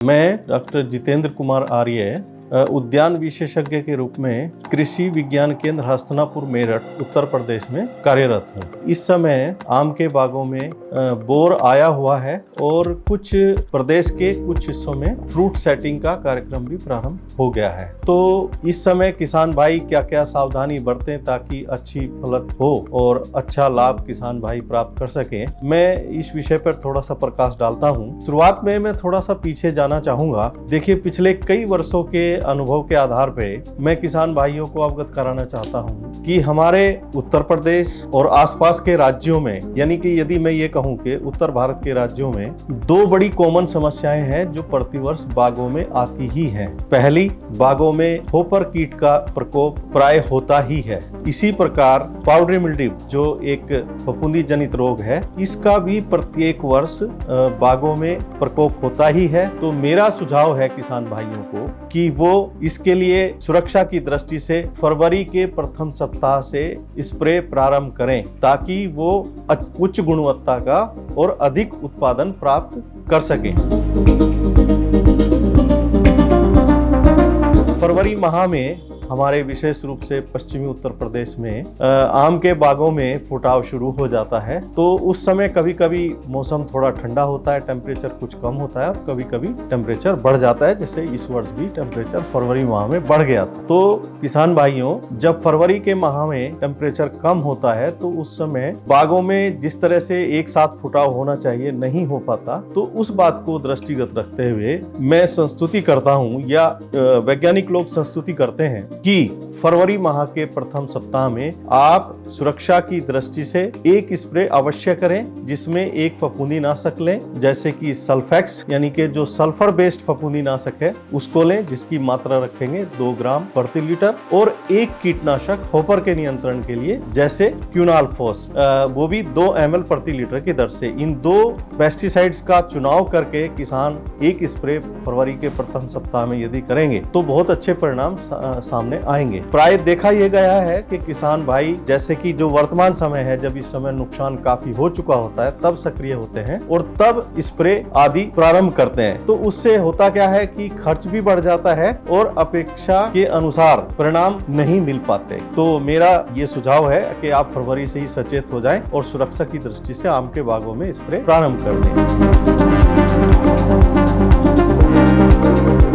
मैं डॉक्टर जितेंद्र कुमार आर्य उद्यान विशेषज्ञ के रूप में कृषि विज्ञान केंद्र हस्तिनापुर मेरठ उत्तर प्रदेश में कार्यरत हूँ। इस समय आम के बागों में बोर आया हुआ है और कुछ प्रदेश के कुछ हिस्सों में फ्रूट सेटिंग का कार्यक्रम भी प्रारंभ हो गया है। तो इस समय किसान भाई क्या क्या सावधानी बरतें ताकि अच्छी फलत हो और अच्छा लाभ किसान भाई प्राप्त कर सकें, मैं इस विषय पर थोड़ा सा प्रकाश डालता हूँ। शुरुआत में मैं थोड़ा सा पीछे जाना चाहूंगा। देखिए, पिछले कई वर्षों के अनुभव के आधार पे मैं किसान भाइयों को अवगत कराना चाहता हूं कि हमारे उत्तर प्रदेश और आसपास के राज्यों में, यानी कि यदि मैं ये कहूं कि उत्तर भारत के राज्यों में दो बड़ी कॉमन समस्याएं हैं जो प्रतिवर्ष बागों में आती ही हैं। पहली, बागों में होपर कीट का प्रकोप प्राय होता ही है। इसी प्रकार पाउडरी मिल्ड्यू जो एक फफूंदी जनित रोग है, इसका भी प्रत्येक वर्ष बागों में प्रकोप होता ही है। तो मेरा सुझाव है किसान भाइयों को कि वो इसके लिए सुरक्षा की दृष्टि से फरवरी के प्रथम सप्ताह से स्प्रे प्रारंभ करें ताकि वो उच्च गुणवत्ता का और अधिक उत्पादन प्राप्त कर सकें। फरवरी माह में हमारे विशेष रूप से पश्चिमी उत्तर प्रदेश में आम के बागों में फुटाव शुरू हो जाता है। तो उस समय कभी कभी मौसम थोड़ा ठंडा होता है, टेम्परेचर कुछ कम होता है और कभी कभी टेम्परेचर बढ़ जाता है, जैसे इस वर्ष भी टेम्परेचर फरवरी माह में बढ़ गया था। तो किसान भाइयों, जब फरवरी के माह में टेम्परेचर कम होता है तो उस समय बागों में जिस तरह से एक साथ फुटाव होना चाहिए नहीं हो पाता। तो उस बात को दृष्टिगत रखते हुए मैं संस्तुति करता हूँ या वैज्ञानिक लोग संस्तुति करते हैं कि फरवरी माह के प्रथम सप्ताह में आप सुरक्षा की दृष्टि से एक स्प्रे अवश्य करें, जिसमें एक फफूंदी नाशक लें, जैसे कि सल्फेक्स यानी कि जो सल्फर बेस्ड फफूंदी नाशक है उसको लें, जिसकी मात्रा रखेंगे 2 ग्राम प्रति लीटर, और एक कीटनाशक होपर के नियंत्रण के लिए जैसे क्यूनालफोस, वो भी 2 ml प्रति लीटर की दर से। इन 2 पेस्टिसाइड्स का चुनाव करके किसान एक स्प्रे फरवरी के प्रथम सप्ताह में यदि करेंगे तो बहुत अच्छे परिणाम सामने आएंगे। प्राय देखा यह गया है कि किसान भाई, जैसे कि जो वर्तमान समय है, जब इस समय नुकसान काफी हो चुका होता है, तब सक्रिय होते हैं और तब स्प्रे आदि प्रारंभ करते हैं। तो उससे होता क्या है कि खर्च भी बढ़ जाता है और अपेक्षा के अनुसार परिणाम नहीं मिल पाते। तो मेरा ये सुझाव है कि आप फरवरी से ही सचेत हो जाएं और सुरक्षा की दृष्टि से आम के बागों में स्प्रे प्रारंभ कर दें।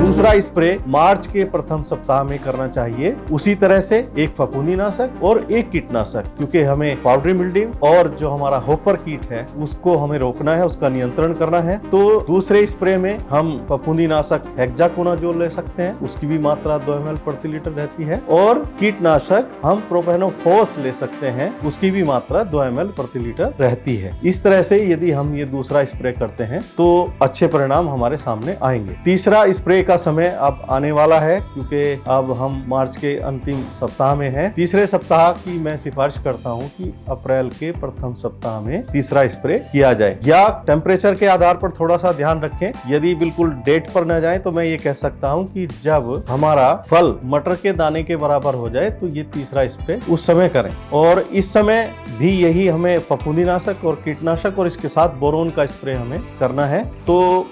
दूसरा स्प्रे मार्च के प्रथम सप्ताह में करना चाहिए। उसी तरह से एक फफूंदी नाशक और एक कीटनाशक, क्योंकि हमें पाउडरी मिल्ड्यू और जो हमारा होपर कीट है उसको हमें रोकना है, उसका नियंत्रण करना है। तो दूसरे स्प्रे में हम फफूंदी नाशक हेक्साकोनाजोल ले सकते हैं, उसकी भी मात्रा 2 ml प्रति लीटर रहती है, और कीटनाशक हम प्रोपेनोफॉस ले सकते हैं, उसकी भी मात्रा 2 ml प्रति लीटर रहती है। इस तरह से यदि हम ये दूसरा स्प्रे करते हैं तो अच्छे परिणाम हमारे सामने आएंगे। तीसरा स्प्रे का समय अब आने वाला है, क्योंकि अब हम मार्च के अंतिम सप्ताह में हैं। तीसरे सप्ताह की मैं सिफारिश करता हूं कि अप्रैल के प्रथम सप्ताह में तीसरा स्प्रे किया जाए, या टेम्परेचर के आधार पर थोड़ा सा ध्यान रखें। यदि बिल्कुल डेट पर न जाए तो मैं ये कह सकता हूं कि जब हमारा फल मटर के दाने के बराबर हो जाए तो ये तीसरा स्प्रे उस समय करें। और इस समय भी यही हमें फफूंदीनाशक और कीटनाशक और इसके साथ बोरोन का स्प्रे हमें करना है। तो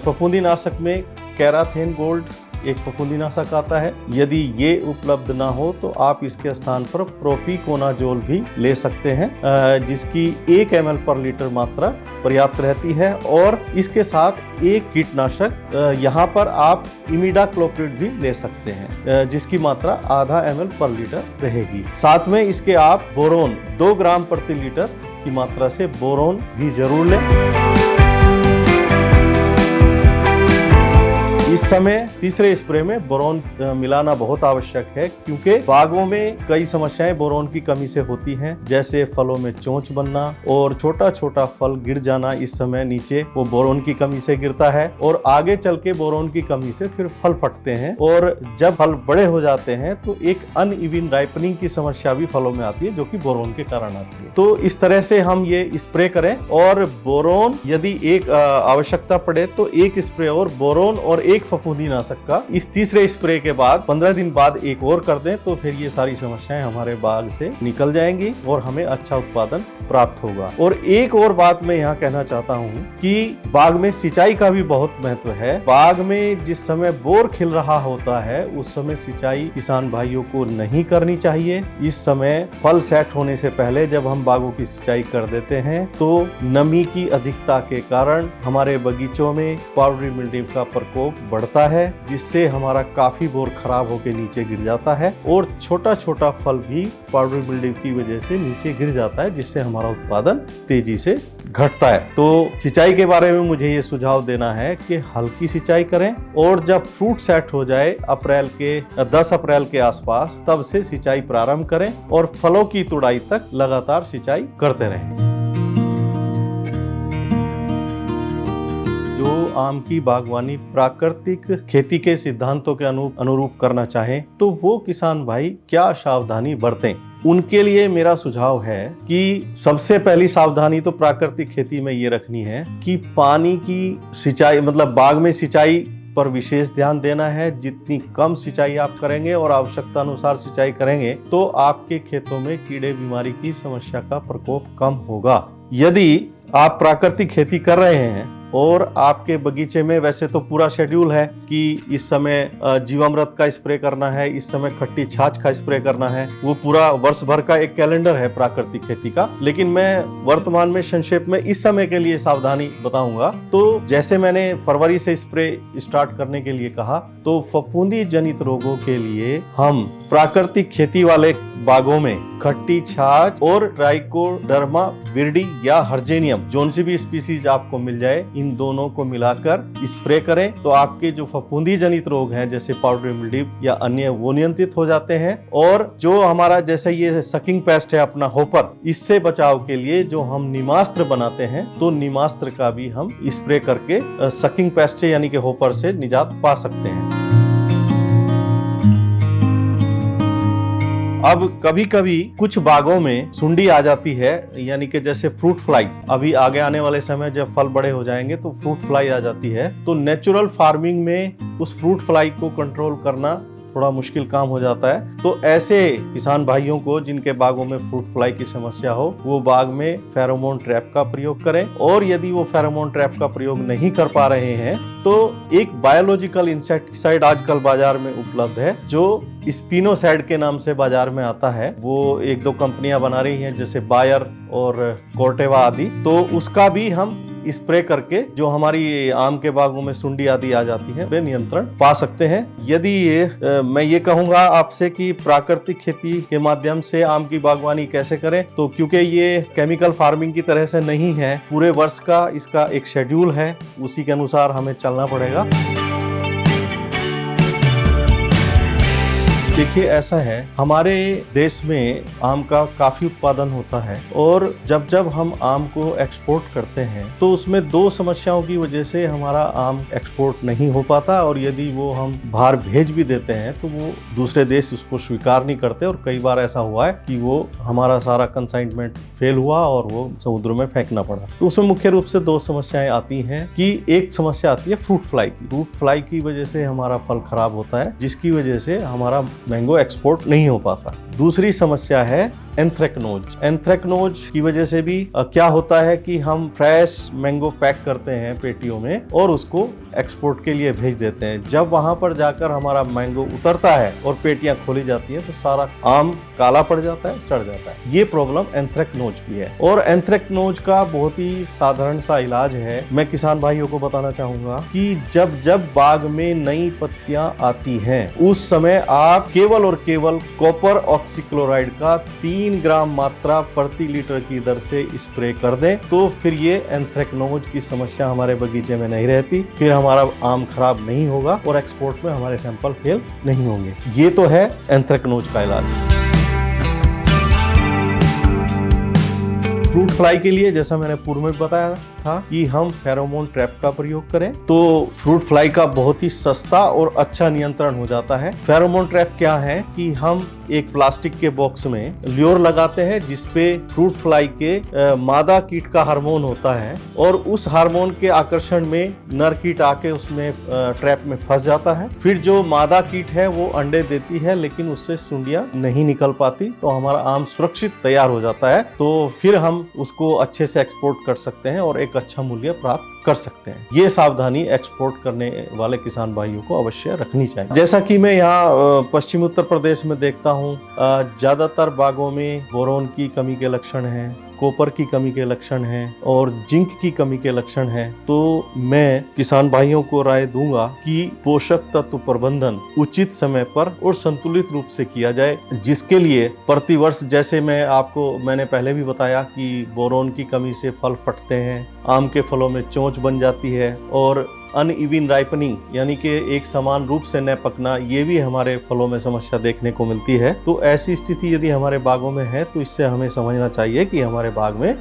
फफूंदीनाशक में कैराथेन गोल्ड एक फफूंदीनाशक आता है। यदि ये उपलब्ध ना हो तो आप इसके स्थान पर प्रोपिकोनाजोल भी ले सकते हैं, जिसकी 1 ml पर लीटर मात्रा पर्याप्त रहती है। और इसके साथ एक कीटनाशक, यहाँ पर आप इमिडाक्लोप्रिड भी ले सकते हैं, जिसकी मात्रा आधा ml पर लीटर रहेगी। साथ में इसके आप बोरोन 2 ग्राम प्रति लीटर की मात्रा से बोरोन भी जरूर लें। इस समय तीसरे स्प्रे में बोरोन मिलाना बहुत आवश्यक है, क्योंकि बागों में कई समस्याएं बोरोन की कमी से होती हैं, जैसे फलों में चोंच बनना और छोटा छोटा फल गिर जाना। इस समय नीचे वो बोरोन की कमी से गिरता है और आगे चल के बोरोन की कमी से फिर फल फटते हैं, और जब फल बड़े हो जाते हैं तो एक अनइवन राइपनिंग की समस्या भी फलों में आती है, जो कि बोरोन के कारण आती है। तो इस तरह से हम ये स्प्रे करें, और बोरोन यदि एक आवश्यकता पड़े तो एक स्प्रे और बोरोन और एक फफूंदीनाशक का इस तीसरे स्प्रे के बाद 15 दिन बाद एक और कर दें तो फिर ये सारी समस्याएं हमारे बाग से निकल जाएंगी और हमें अच्छा उत्पादन प्राप्त होगा। और एक और बात मैं यहाँ कहना चाहता हूँ कि बाग में सिंचाई का भी बहुत महत्व है। बाग में जिस समय बोर खिल रहा होता है उस समय सिंचाई किसान भाइयों को नहीं करनी चाहिए। इस समय फल सेट होने से पहले जब हम बागों की सिंचाई कर देते हैं तो नमी की अधिकता के कारण हमारे बगीचों में पाउडरी मिल्ड्यू का प्रकोप बढ़ता है, जिससे हमारा काफी बोर खराब होकर नीचे गिर जाता है और छोटा छोटा फल भी पाउडरी मिल्ड्यू की वजह से नीचे गिर जाता है, जिससे हमारा उत्पादन तेजी से घटता है। तो सिंचाई के बारे में मुझे ये सुझाव देना है कि हल्की सिंचाई करें और जब फ्रूट सेट हो जाए 10 अप्रैल के आसपास तब से सिंचाई प्रारंभ करें और फलों की तुड़ाई तक लगातार सिंचाई करते रहें। जो आम की बागवानी प्राकृतिक खेती के सिद्धांतों के अनुरूप करना चाहें तो वो किसान भाई क्या सावधानी बरतें। उनके लिए मेरा सुझाव है कि सबसे पहली सावधानी तो प्राकृतिक खेती में ये रखनी है कि पानी की सिंचाई मतलब बाग में सिंचाई पर विशेष ध्यान देना है। जितनी कम सिंचाई आप करेंगे और आवश्यकता अनुसार सिंचाई करेंगे तो आपके खेतों में कीड़े बीमारी की समस्या का प्रकोप कम होगा। यदि आप प्राकृतिक खेती कर रहे हैं और आपके बगीचे में वैसे तो पूरा शेड्यूल है कि इस समय जीवामृत का स्प्रे करना है, इस समय खट्टी छाछ का स्प्रे करना है, वो पूरा वर्ष भर का एक कैलेंडर है प्राकृतिक खेती का। लेकिन मैं वर्तमान में संक्षेप में इस समय के लिए सावधानी बताऊंगा। तो जैसे मैंने फरवरी से स्प्रे स्टार्ट करने के लिए कहा, तो फफूंदी जनित रोगों के लिए हम प्राकृतिक खेती वाले बागों में खट्टी छाछ और ट्राइकोडर्मा विरिडी या हर्जेनियम जोन सी भी स्पीसीज आपको मिल जाए, इन दोनों को मिलाकर स्प्रे करें तो आपके जो फफूंदी जनित रोग हैं जैसे पाउडरी मिल्ड्यू या अन्य वो नियंत्रित हो जाते हैं। और जो हमारा जैसे ये सकिंग पेस्ट है अपना होपर, इससे बचाव के लिए जो हम नीमास्त्र बनाते हैं तो नीमास्त्र का भी हम स्प्रे करके सकिंग पेस्ट से यानी कि होपर से निजात पा सकते हैं। अब कभी कभी कुछ बागों में सुंडी आ जाती है, यानी कि जैसे फ्रूट फ्लाई। अभी आगे आने वाले समय जब फल बड़े हो जाएंगे तो फ्रूट फ्लाई आ जाती है। तो नेचुरल फार्मिंग में उस फ्रूट फ्लाई को कंट्रोल करना थोड़ा मुश्किल काम हो जाता है। तो ऐसे किसान भाइयों को जिनके बागों में फ्रूट फ्लाई की समस्या हो, वो बाग में फेरोमोन ट्रैप का प्रयोग करें। और यदि वो फेरोमोन ट्रैप का प्रयोग नहीं कर पा रहे हैं तो एक बायोलॉजिकल इंसेक्टिसाइड आजकल बाजार में उपलब्ध है जो स्पिनोसाइड के नाम से बाजार में आता है। वो 1-2 कंपनियां बना रही हैं जैसे बायर और कोर्टेवा आदि। तो उसका भी हम स्प्रे करके जो हमारी आम के बागों में सुंडी आदि आ जाती है वे नियंत्रण पा सकते हैं। यदि मैं ये कहूंगा आपसे कि प्राकृतिक खेती के माध्यम से आम की बागवानी कैसे करें, तो क्योंकि ये केमिकल फार्मिंग की तरह से नहीं है, पूरे वर्ष का इसका एक शेड्यूल है, उसी के अनुसार हमें चलना पड़ेगा। देखिए ऐसा है, हमारे देश में आम का काफी उत्पादन होता है और जब जब हम आम को एक्सपोर्ट करते हैं तो उसमें 2 समस्याओं की वजह से हमारा आम एक्सपोर्ट नहीं हो पाता। और यदि वो हम बाहर भेज भी देते हैं तो वो दूसरे देश उसको स्वीकार नहीं करते और कई बार ऐसा हुआ है कि वो हमारा सारा कंसाइनमेंट फेल हुआ और वो समुद्र में फेंकना पड़ा। तो उसमें मुख्य रूप से 2 समस्याएं आती हैं कि एक समस्या आती है फ्रूट फ्लाई की। फ्रूट फ्लाई की वजह से हमारा फल खराब होता है, जिसकी वजह से हमारा मैंगो एक्सपोर्ट नहीं हो पाता। दूसरी समस्या है एंथ्रेक्नोज। एंथ्रेक्नोज की वजह से भी क्या होता है कि हम फ्रेश मैंगो पैक करते हैं पेटियों में और उसको एक्सपोर्ट के लिए भेज देते हैं। जब वहां पर जाकर हमारा मैंगो उतरता है और पेटियां खोली जाती हैं तो सारा आम काला पड़ जाता है, सड़ जाता है। ये प्रॉब्लम एंथ्रेक्नोज की है और एंथ्रेक्नोज का बहुत ही साधारण सा इलाज है। मैं किसान भाइयों को बताना चाहूंगा कि जब जब बाग में नई पत्तियां आती हैं उस समय आप केवल और केवल कॉपर ऑक्सीक्लोराइड का 3 ग्राम मात्रा प्रति लीटर की दर से स्प्रे कर दें, तो फिर ये एंथ्रेक्नोज की समस्या हमारे बगीचे में नहीं रहती। फिर हमारा आम खराब नहीं होगा और एक्सपोर्ट में हमारे सैंपल फेल नहीं होंगे। ये तो है एंथ्रेक्नोज का इलाज। फ्रूट फ्लाई के लिए जैसा मैंने पूर्व में बताया था कि हम फेरोमोन ट्रैप का प्रयोग करें, तो फ्रूट फ्लाई का बहुत ही सस्ता और अच्छा नियंत्रण हो जाता है। फेरोमोन ट्रैप क्या है कि हम एक प्लास्टिक के बॉक्स में ल्योर लगाते हैं जिसपे फ्रूट फ्लाई के मादा कीट का हार्मोन होता है, और उस हार्मोन के आकर्षण में नर कीट आके उसमें ट्रैप में फंस जाता है। फिर जो मादा कीट है वो अंडे देती है, लेकिन उससे सुंडियां नहीं निकल पाती, तो हमारा आम सुरक्षित तैयार हो जाता है। तो फिर हम उसको अच्छे से एक्सपोर्ट कर सकते हैं और एक अच्छा मूल्य प्राप्त कर सकते हैं। ये सावधानी एक्सपोर्ट करने वाले किसान भाइयों को अवश्य रखनी चाहिए। जैसा कि मैं यहाँ पश्चिमी उत्तर प्रदेश में देखता हूँ, ज्यादातर बागों में बोरोन की कमी के लक्षण हैं, कॉपर की कमी के लक्षण हैं और जिंक की कमी के लक्षण हैं। तो मैं किसान भाइयों को राय दूंगा कि पोषक तत्व प्रबंधन उचित समय पर और संतुलित रूप से किया जाए, जिसके लिए प्रतिवर्ष, जैसे मैंने पहले भी बताया कि बोरोन की कमी से फल फटते हैं, आम के फलों में चोंच बन जाती है, और अनइवन राइपनिंग यानी कि एक समान रूप से न पकना, ये भी हमारे फलों में समस्या देखने को मिलती है। तो ऐसी स्थिति यदि हमारे बागों में है तो इससे हमें समझना चाहिए कि हमारे बाग में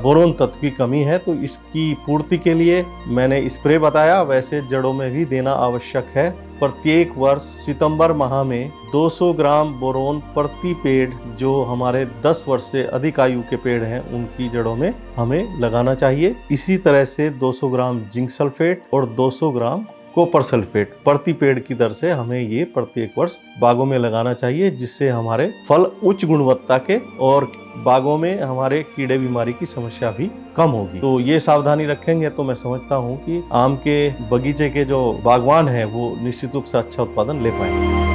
बोरोन तत्व की कमी है। तो इसकी पूर्ति के लिए मैंने स्प्रे बताया, वैसे जड़ों में भी देना आवश्यक है। प्रत्येक वर्ष सितंबर माह में 200 ग्राम बोरोन प्रति पेड़, जो हमारे 10 वर्ष से अधिक आयु के पेड़ हैं उनकी जड़ों में हमें लगाना चाहिए। इसी तरह से 200 ग्राम जिंक सल्फेट और 200 ग्राम कॉपर सल्फेट प्रति पेड़ की दर से हमें ये प्रत्येक वर्ष बागों में लगाना चाहिए, जिससे हमारे फल उच्च गुणवत्ता के और बागों में हमारे कीड़े बीमारी की समस्या भी कम होगी। तो ये सावधानी रखेंगे तो मैं समझता हूँ कि आम के बगीचे के जो बागवान हैं वो निश्चित रूप से अच्छा उत्पादन ले पाएंगे।